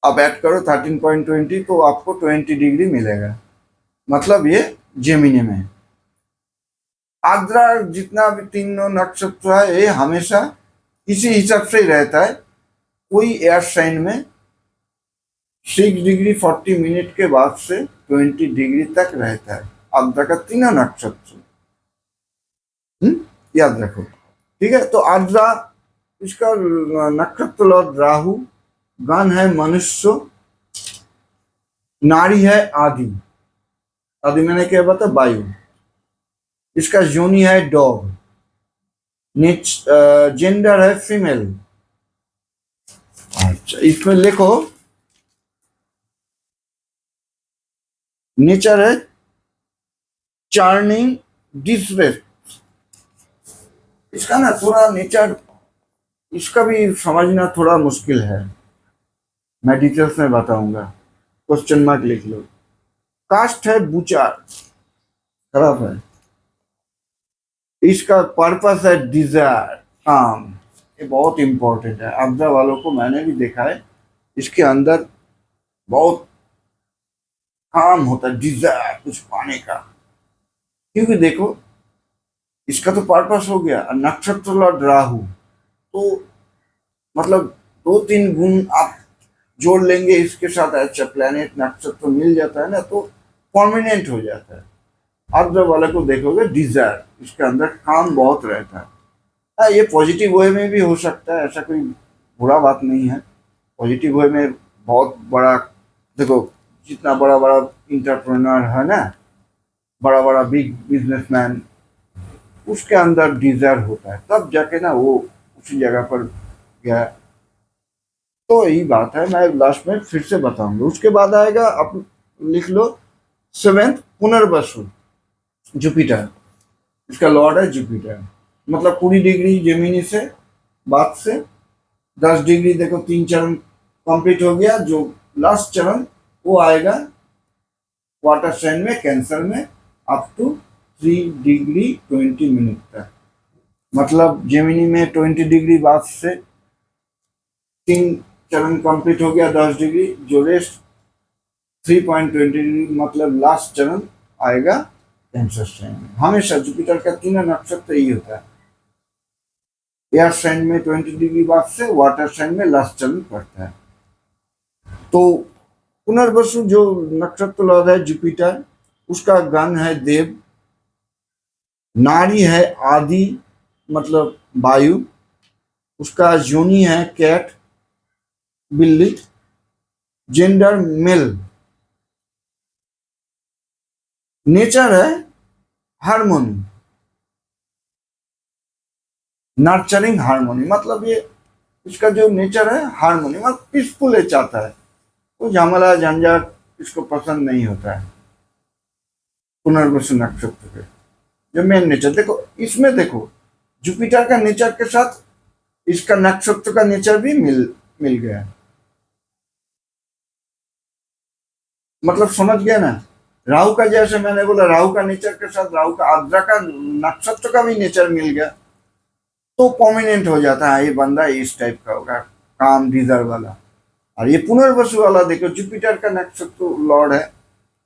आप ऐड करो 13.20, तो आपको 20 डिग्री मिलेगा, मतलब ये जेमिनी में। आद्रा जितना भी तीनों नक्षत्र है ये हमेशा इसी हिसाब से ही रहता है। कोई एयर साइन में 6 डिग्री 40 मिनट के बाद से 20 डिग्री तक रहता है आद्रा का तीनों नक्षत्र। याद रखो, ठीक है। तो आद्रा, इसका नक्षत्र लॉर्ड राहु, गण है मनुष्य, नारी है आदि, आदि मैंने क्या बता, वायु। इसका योनि है डॉग, जेंडर है फीमेल। अच्छा, इसमें लिखो नेचर है चार्निंग डिसरेस्ट। इसका ना थोड़ा नेचर, इसका भी समझना थोड़ा मुश्किल है, मैं डिटेल्स में बताऊंगा, क्वेश्चन मार्क लिख लो। कास्ट है बुचार, खराब है। इसका पर्पस है डिजायर, काम, ये बहुत इंपॉर्टेंट है। अब्जा वालों को मैंने भी देखा है, इसके अंदर बहुत काम होता है, डिजायर कुछ पाने का। क्योंकि देखो इसका तो पर्पस हो गया, नक्षत्र लॉर्ड राहु, तो मतलब 2-3 गुण आप जोड़ लेंगे इसके साथ, अच्छा प्लेनेट नक्षत्र मिल जाता है ना, तो परमानेंट हो जाता है। आप जब वाले को देखोगे डिजायर, इसके अंदर काम बहुत रहता है। हाँ, ये पॉजिटिव वे में भी हो सकता है, ऐसा कोई बुरा बात नहीं है। पॉजिटिव वे में बहुत बड़ा, देखो जितना बड़ा बड़ा इंटरप्रेन्योर है ना, बड़ा बड़ा बिग बिजनेसमैन, उसके अंदर डिजायर होता है, तब जाके ना वो उसी जगह पर गया। तो यही बात है, मैं लास्ट में फिर से बताऊंगा। उसके बाद आएगा, आप लिख लो 7th पुनर्वसु, जुपिटर। इसका लॉर्ड है जुपिटर, मतलब 20 डिग्री जेमिनी से बाद से 10 डिग्री, देखो 3 चरण कंप्लीट हो गया। जो लास्ट चरण वो आएगा वाटर साइन में, कैंसर में, अप टू 3 डिग्री 20 मिनट तक। मतलब जेमिनी में 20 डिग्री बाद से 3 चरण कंप्लीट हो गया, 10 डिग्री, जो रेस्ट 3.20 डिग्री, मतलब लास्ट चरण आएगा कैंसर साइन में हमेशा जुपिटर का तीनों नक्षत्र यही होता है। एयर साइन में 20 डिग्री बाद से, वाटर साइन में लास्ट चरण पड़ता है। तो पुनर्वसु जो नक्षत्र लॉर्ड है जुपिटर, उसका गण है देव, नारी है आदि मतलब वायु, उसका योनि है कैट बिल्ली, जेंडर मेल, नेचर है हार्मोनी, नर्चरिंग हार्मोनी, मतलब ये इसका जो नेचर है हार्मोनी, मतलब पीसफुल है चाहता है, कोई झमेला झंझट इसको पसंद नहीं होता है। पुनर्वसु नक्षत्र के जो मेन नेचर देखो, इसमें देखो जुपिटर का नेचर के साथ इसका नक्षत्र का नेचर भी मिल गया, मतलब समझ गया ना। राहु का, जैसे मैंने बोला राहु का नेचर के साथ राहु का आद्रा का नक्षत्र का भी नेचर मिल गया, तो प्रोमिनेंट हो जाता है ये बंदा इस टाइप का होगा, काम रिजर्व वाला। और ये पुनर्वसु वाला देखो जुपिटर का नक्षत्र लॉर्ड है,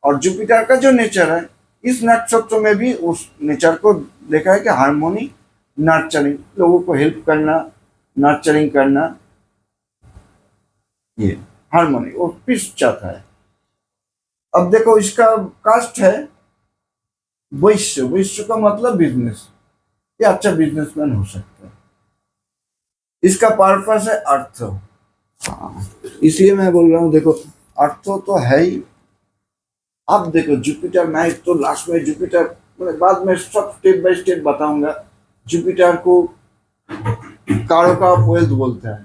और जुपिटर का जो नेचर है इस नक्षत्र में भी उस नेचर को देखा है कि हार्मोनी, नर्चरिंग, लोगों को हेल्प करना, नर्चरिंग करना, ये हार्मोनी वो पीस चाहता है। अब देखो इसका कास्ट है वैश्य, वैश्य का मतलब बिजनेस, ये अच्छा बिजनेसमैन हो सकता है। इसका पर्पस है अर्थ, इसलिए मैं बोल रहा हूँ देखो अर्थ तो है ही। अब देखो जुपिटर, मैं तो लास्ट में जुपिटर मतलब बाद में सब स्टेप बाय स्टेप बताऊंगा। जुपिटर को कारक ऑफ वेल्थ बोलते हैं,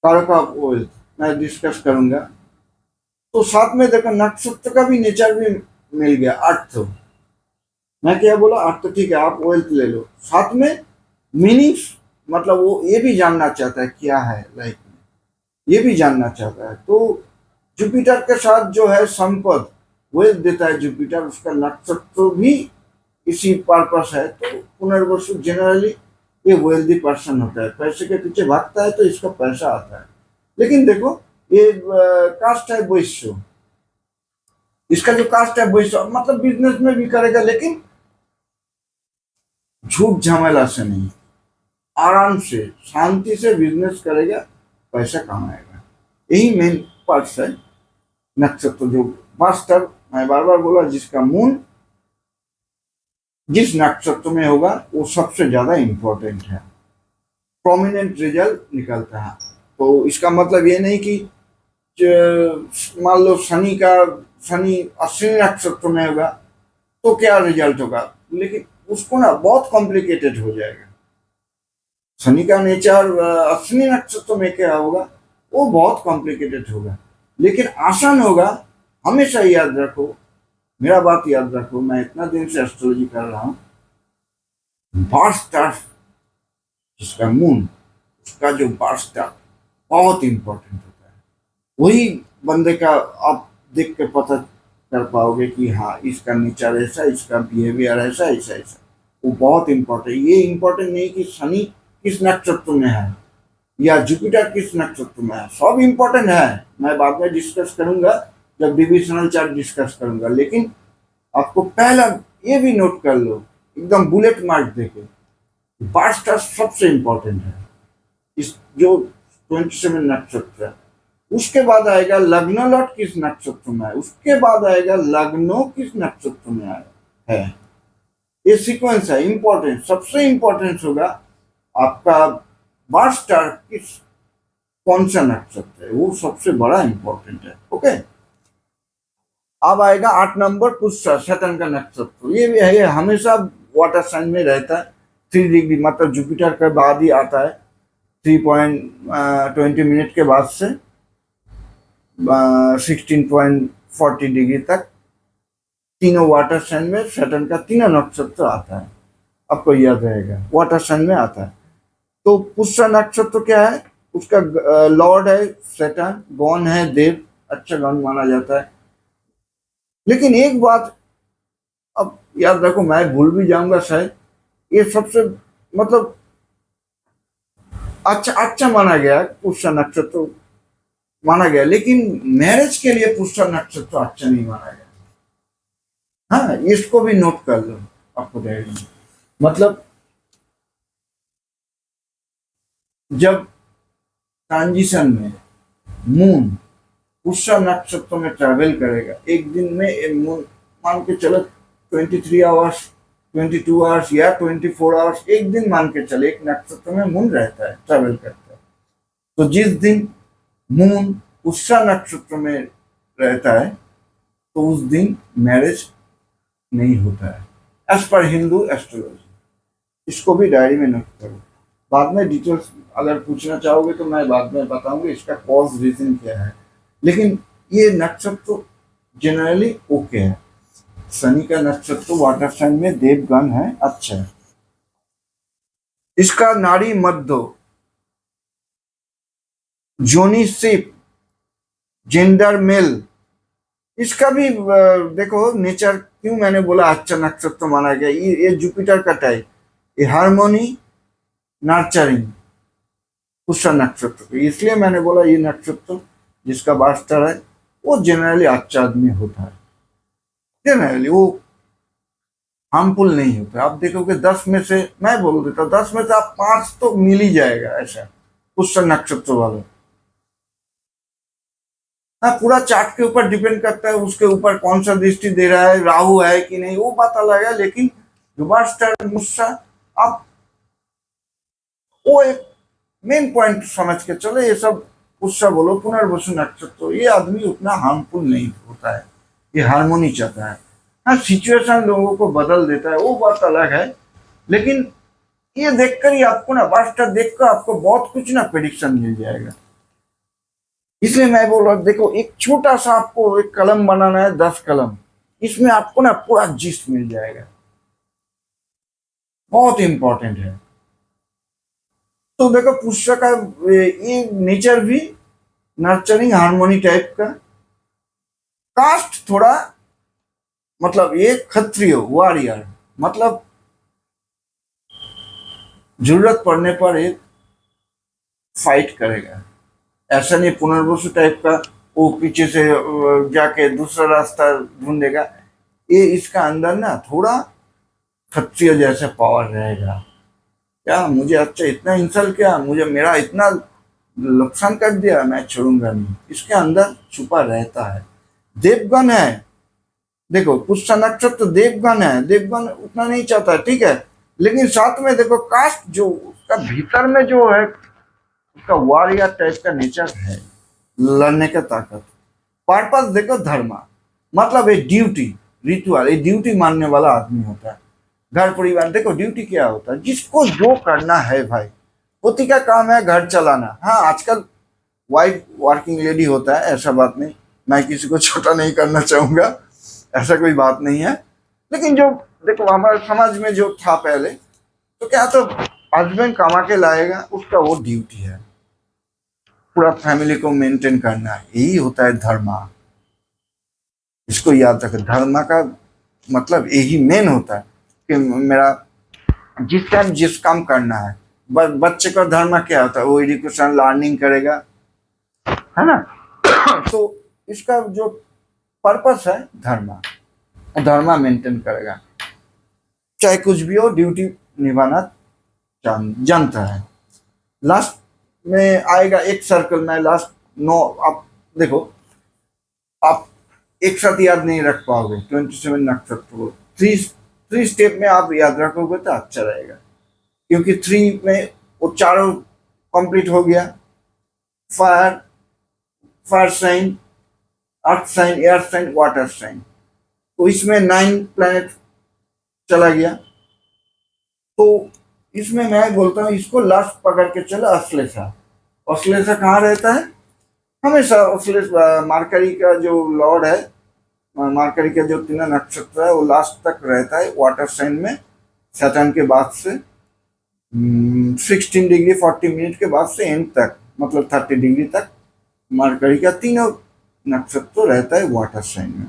कारक ऑफ वेल्थ मैं डिस्कस करूंगा। तो साथ में देखो नक्षत्र का भी नेचर भी मिल गया, अर्थ, मैं क्या बोला अर्थ, ठीक है आप वेल्थ ले लो, साथ में मीनिंग्स, मतलब वो ये भी जानना चाहता है क्या है लाइफ में, ये भी जानना चाहता है। तो जुपिटर के साथ जो है संपद वेल्थ देता है जुपिटर, उसका नक्षत्र भी इसी पर्पस है। तो पुनर्वसु जनरली ये वेल्दी पर्सन होता है, पैसे के पीछे भागता है तो इसका पैसा आता है। लेकिन देखो ये कास्ट है वैश्य, इसका जो कास्ट है वैश्य, मतलब बिजनेस में भी करेगा लेकिन झूठ झमेला से नहीं, आराम से शांति से बिजनेस करेगा, पैसा कमाएगा, यही मेन पार्ट है नक्षत्र। जो मास्टर मैं बार बार बोला, जिसका मून जिस नक्षत्र में होगा वो सबसे ज्यादा इंपॉर्टेंट है, प्रोमिनेंट रिजल्ट निकलता है। तो इसका मतलब ये नहीं कि मान लो शनि अश्विनी नक्षत्र में होगा तो क्या रिजल्ट होगा, लेकिन उसको ना बहुत कॉम्प्लिकेटेड हो जाएगा। शनि का नेचर अश्विनी नक्षत्र में क्या होगा वो बहुत कॉम्प्लिकेटेड होगा, लेकिन आसान होगा। हमेशा याद रखो, मेरा बात याद रखो, मैं इतना दिन से एस्ट्रोलॉजी कर रहा हूँ, बर्थ स्टार जिसका मून, उसका जो बर्थ स्टार बहुत इंपॉर्टेंट होता है। वही बंदे का आप देख के पता कर पाओगे कि हाँ इसका नेचर ऐसा, इसका बिहेवियर ऐसा ऐसा ऐसा, वो बहुत इंपॉर्टेंट। ये इंपॉर्टेंट नहीं कि शनि किस नक्षत्र में है या जुपिटर किस नक्षत्र में है, सब इंपॉर्टेंट है, मैं बाद में डिस्कस करूंगा जब डिविजनल चार्ट डिस्कस करूंगा। लेकिन आपको पहला ये भी नोट कर लो, एकदम बुलेट मार्क देके, बर्थ स्टार सबसे इंपॉर्टेंट है इस जो 27 नक्षत्र है। उसके बाद आएगा लग्न लॉट किस नक्षत्र में है, उसके बाद आएगा लग्नो किस नक्षत्र में है। ये सीक्वेंस है इंपॉर्टेंट, सबसे इंपॉर्टेंट होगा आपका बर्थ स्टार किस कौन सा नक्षत्र है, वो सबसे बड़ा इंपॉर्टेंट है। ओके, अब आएगा 8 नंबर पुष्य, शैतान का नक्षत्र, ये भी है, ये हमेशा वाटर साइन में रहता है। 3 डिग्री मतलब जुपिटर के बाद ही आता है, 3.20 मिनट के बाद से 16.40 डिग्री तक तीनों वाटर साइन में शैतान का तीनों नक्षत्र आता है, आपको याद रहेगा वाटर साइन में आता है। तो पुष्य नक्षत्र क्या है, उसका लॉर्ड है शैतान, गौन है देव, अच्छा गौन माना जाता है। लेकिन एक बात अब याद रखो, मैं भूल भी जाऊंगा शायद, ये सबसे मतलब अच्छा माना गया पुष्य नक्षत्र माना गया, लेकिन मैरिज के लिए पुष्य नक्षत्र अच्छा नहीं माना गया। हाँ, इसको भी नोट कर लो आपको डायरी में। मतलब जब ट्रांजिशन में मून पुष्य नक्षत्र में ट्रेवल करेगा, एक दिन में मून मान के चलो 23 आवर्स, 22 आवर्स या 24 आवर्स, एक दिन मान के चले एक नक्षत्र में मून रहता है, ट्रेवल करता है। तो जिस दिन मून पुष्य नक्षत्र में रहता है तो उस दिन मैरिज नहीं होता है एज पर हिंदू एस्ट्रोलॉजी। इसको भी डायरी में नोट करो। बाद में डिटेल्स अगर पूछना चाहोगे तो मैं बाद में बताऊंगा इसका कॉज रीजन क्या है। लेकिन ये नक्षत्र जनरली ओके है। शनि का नक्षत्र वाटर साइन में देवगन है, अच्छा है। इसका नाड़ी मध्य, जोनी शिप, जेंडर मेल, इसका भी देखो नेचर, क्यों मैंने बोला अच्छा नक्षत्र माना गया। ये जुपिटर का टाइप, ये हार्मोनी, नर्चरिंग, पुष्य नक्षत्र पे, इसलिए मैंने बोला ये नक्षत्र जिसका बास्टर है वो जनरली अच्छा आदमी होता है। जनरली वो हार्मफुल नहीं होता। आप देखोगे 10 में से, मैं बोल देता हूँ 10 में से आप 5 तो मिल ही जाएगा ऐसा पुष्य नक्षत्र वाले। हाँ, पूरा चार्ट के ऊपर डिपेंड करता है, उसके ऊपर कौन सा दृष्टि दे रहा है, राहु है कि नहीं, वो बात अलग है। लेकिन जो बास्टर मुस्सा, आप वो एक मेन पॉइंट समझ के चलो। ये सब पुष्य बोलो, पुनर्वसु नक्षत्र, ये आदमी उतना हार्मफुल नहीं होता है, ये हार्मोनी चाहता है। हाँ, सिचुएशन लोगों को बदल देता है, वो बात अलग है। लेकिन ये देखकर ही आपको ना, बास्टर देखकर आपको बहुत कुछ ना प्रेडिक्शन मिल जाएगा। इसलिए मैं बोल रहा हूँ, देखो एक छोटा सा आपको एक कलम बनाना है, 10 कलम, इसमें आपको ना पूरा जिस्ट मिल जाएगा। बहुत इंपॉर्टेंट है। तो देखो पुष्य का ये नेचर भी नर्चरिंग हार्मोनी टाइप का। कास्ट थोड़ा, मतलब ये क्षत्रिय वॉरियर, मतलब जरूरत पड़ने पर एक फाइट करेगा। ऐसा नहीं पुनर्वसु टाइप का वो पीछे से जाके दूसरा रास्ता ढूंढेगा। ये इसका अंदर ना थोड़ा क्षत्रिय जैसे पावर रहेगा। क्या मुझे अच्छा इतना इंसल्ट किया, मुझे मेरा इतना नुकसान कर दिया, मैं छोड़ूंगा नहीं, इसके अंदर छुपा रहता है। देवगन है, देखो पुष्य नक्षत्र देवगन है, देवगन उतना नहीं चाहता, ठीक है। लेकिन साथ में देखो कास्ट जो उसका भीतर में जो है, उसका वॉरियर टाइप का नेचर है, लड़ने का ताकत। पर्पस देखो धर्म, मतलब ये ड्यूटी, रिचुअल, ये ड्यूटी मानने वाला आदमी होता है। घर परिवार देखो ड्यूटी क्या होता है, जिसको जो करना है भाई, पति का काम है घर चलाना। हाँ, आजकल वाइफ वर्किंग लेडी होता है, ऐसा बात नहीं, मैं किसी को छोटा नहीं करना चाहूंगा, ऐसा कोई बात नहीं है। लेकिन जो देखो हमारे समाज में जो था पहले, तो क्या तो हस्बैंड कमा के लाएगा, उसका वो ड्यूटी है, पूरा फैमिली को मेंटेन करना है, यही होता है धर्म। इसको याद रखें, धर्म का मतलब यही मेन होता है कि मेरा जिस टाइम जिस काम करना है। बच्चे का धर्म क्या होता है, वो एजुकेशन लर्निंग करेगा, है ना। तो इसका जो पर्पस है धर्म, धर्म मेंटेन करेगा, चाहे कुछ भी हो ड्यूटी निभाना जानता है। लास्ट में आएगा एक सर्कल में, लास्ट 9, आप देखो आप एक साथ याद नहीं रख पाओगे 27 नक्षत्र को। थ्री स्टेप में आप याद रखोगे तो अच्छा रहेगा, क्योंकि 3 में वो चारों कंप्लीट हो गया। Fire, fire sign, earth sign, air sign, water sign, तो इसमें 9 प्लैनेट चला गया। तो इसमें मैं बोलता हूँ इसको लास्ट पकड़ के चलो अश्लेषा। अश्लेषा कहाँ रहता है हमेशा? अश्लेष मार्करी का जो लॉर्ड है, मार्करी का जो 3 नक्षत्र है, वो लास्ट तक रहता है वाटर साइन में। सैटर्न के बाद से 16 डिग्री 40 मिनट के बाद से एंड तक, मतलब 30 डिग्री तक मरकरी का 3 नक्षत्र रहता है वाटर साइन में।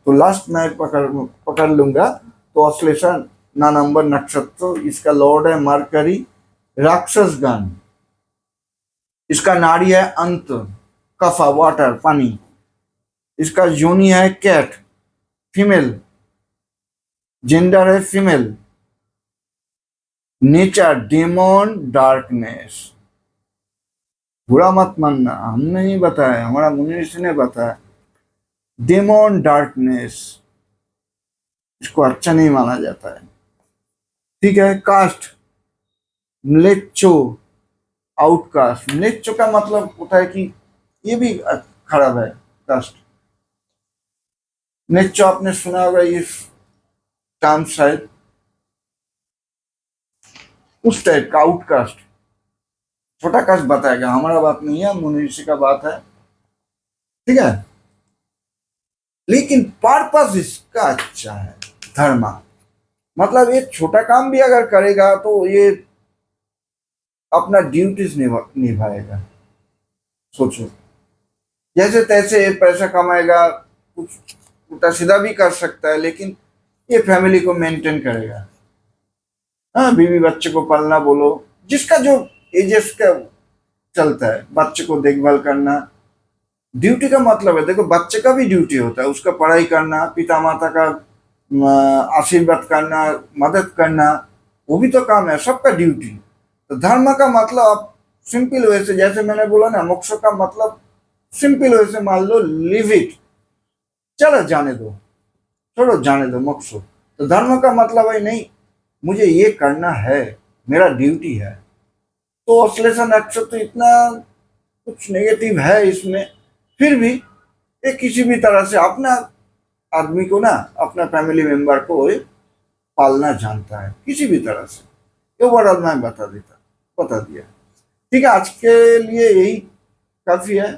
तो लास्ट मैं पकड़ लूंगा। तो अश्लेषा ना नंबर नक्षत्र, इसका लॉर्ड है मरकरी, राक्षस गण, इसका नाड़ी है अंत, कफा वाटर पानी, इसका योनि है कैट फीमेल, जेंडर है फीमेल, नेचर डेमन डार्कनेस। बुरा मत मानना, हमने नहीं बताया, हमारा मुनि ऋषि ने बताया। डेमन डार्कनेस, इसको अच्छा नहीं माना जाता है। ठीक है। Cast, म्लेच्छो, outcast. म्लेच्छो का मतलब होता है कि ये भी खराब है कास्ट। म्लेच्छो आपने सुना होगा ये टर्म शायद, उस टाइप का आउटकास्ट। छोटा कास्ट बताएगा, हमारा बात नहीं है, मुनि ऋषि का बात है। ठीक है। लेकिन पर्पस इसका अच्छा है, धर्मा। मतलब ये छोटा काम भी अगर करेगा तो ये अपना ड्यूटीज निभाएगा। सोचो, जैसे तैसे पैसा कमाएगा, कुछ उल्टा सीधा भी कर सकता है, लेकिन ये फैमिली को मेंटेन करेगा। हाँ, बीवी बच्चे को पालना बोलो, जिसका जो एजेस का चलता है, बच्चे को देखभाल करना। ड्यूटी का मतलब है, देखो बच्चे का भी ड्यूटी होता है, उसका पढ़ाई करना, पिता माता का आशीर्वाद करना, मदद करना, वो भी तो काम है, सबका ड्यूटी। तो धर्म का मतलब आप सिंपल वे से, जैसे मैंने बोला ना, मोक्ष का मतलब सिंपल वे से मान लो, लिव इट, चलो जाने दो, छोड़ो जाने दो मोक्ष। तो धर्म का मतलब है नहीं, मुझे ये करना है, मेरा ड्यूटी है। तो ऑस्लेशन एक्शन तो इतना कुछ नेगेटिव है इसमें, फिर भी ये किसी भी तरह से अपना आदमी को ना, अपना फैमिली मेंबर को ये पालना जानता है, किसी भी तरह से। ये ओवरऑल मैं बता दिया। ठीक है, आज के लिए यही काफी है।